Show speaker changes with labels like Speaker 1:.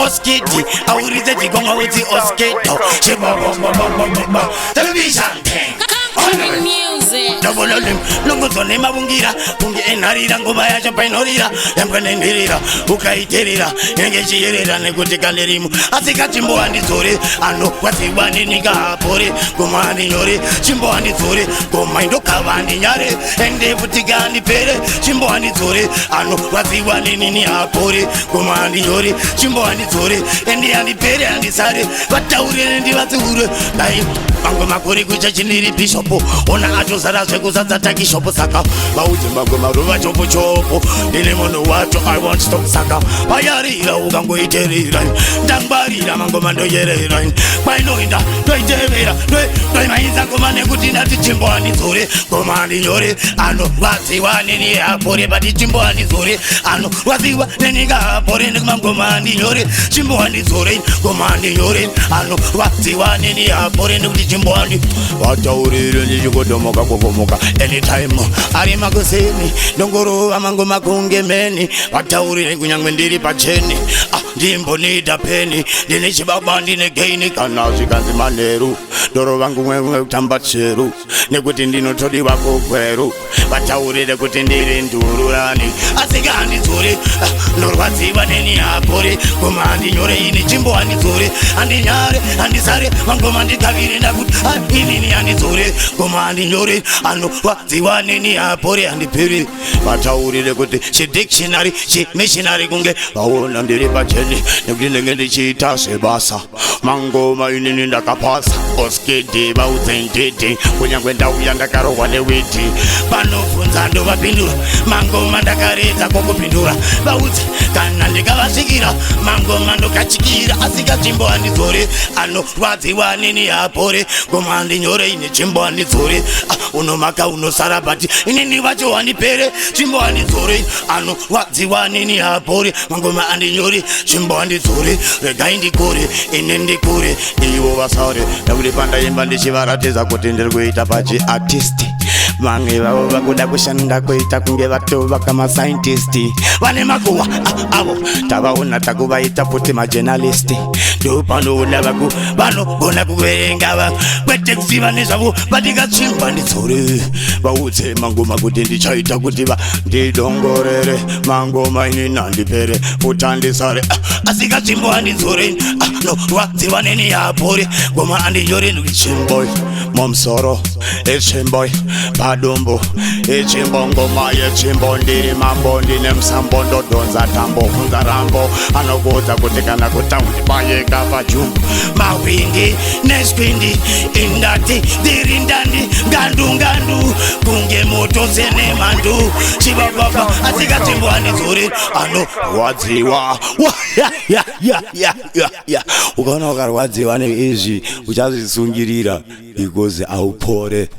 Speaker 1: Oskiti, aurize digonga uti osketo. Television thing.
Speaker 2: Coming music.
Speaker 1: Double lim, lungo tone mabungira, bungi enarira ngoma ya chapainorira, yambane nirira, ukaiterira, yenge chirira nekutika lerimu, asika chimbo andizore, ano wasiwani nika pore, goma andinyore, chimbo andizore, goma indoka andinyare, ende putika andipere, chimbo andizore, ano wasiwani nini apore, goma andinyore, chimbo andizore, ende andipere andisare, wataure ndi watsure, dai, mango makuri kucha chiniri bishopo, ona atozara zvekuzadza takishopo saka, bauti mango maruva chopo chopo, ndine mono wacho I want stop saka, payarira ukangoiterira, ndangwarira mango mandoyerera, kwainoinda ndoitevera, ndoimainza ngoma nekuti ndati chimbo andizore, ngoma andinyore, anorwadziwa neni apore, pati chimbo andizore, anorwadziwa neninga apore, nekumangoma andinyore, chimbo andizore, ngoma andinyore, anorwadziwa neni apore, nekuti chimbo andi wataurire ndichikotomoka kokomoka anytime ari makuseni ndongorova mangoma kunge meni wataurire kunyangwe ndiri pacheni ndimbonida peni ndine chibaba ndine geini kana zvikanzi manheru ndorova ngumwe kutamba cheru nekuti ndinotodiwa kukweru wataurire kuti ndiri ndururani asika andizore norwadziwa neni apore ngoma andinyore ini chimbo andizore andinyare andisare mangoma ndikavire ndakuti inini andizore ngoma andinyore anorwadziwa neni apore andipere wataurire kuti chidictionary chimissionary kunge vaona ndiri pacheni nekuti ndenge ndichiita sebasa mangoma inini ndakapasa oskidi vaudzendidi kunyangwe ndauya ndakarohwa newiti panobvunza ndovapindura mangoma ndakaredza kokupindura vaudzi kana ndikavasvikira mangoma ndokachikira asika chimbo andizore anorwadziwa neni apore ngoma andinyore ine chimbo andizore unomaka unosara bati inini vacho wandipere chimbo andizore anorwadziwa neni apore mangoma andinyore chimbo andizore regai ndikure ine ndikure ivo vasare nekuti pandaimba ndichivaratidza kuti ndiri kuita pachiartisti vamwe vavo vakuda kushanda kuita kunge vatova kamasaintisti vane makuhwa avo tavaona takuvaita futi majenalisti ndopanoona vanogona kuverenga kwete kuziva nezvavo vatikachimba ndizore vaudze mangoma kuti ndichaita kuti ndidongorere mangoma ini nandipere utandisare asikachimbo andizore norwadziwa neni apore ngoma andinyore ndichimboy momsoro echimboy padombo echimbo ngoma yechimbo ndiri mambo ndine musambo ndodonza tambo kunza rambo anogodza kuti kana kutaundi payeka pajumbu mawindi neskwindi indati dirindandi ngandu kunge moto sene mandu chibababa asikachimbo andizore anorwadziwa ukaona ukarwadziwa neizvi uchazvisungirira because aupore.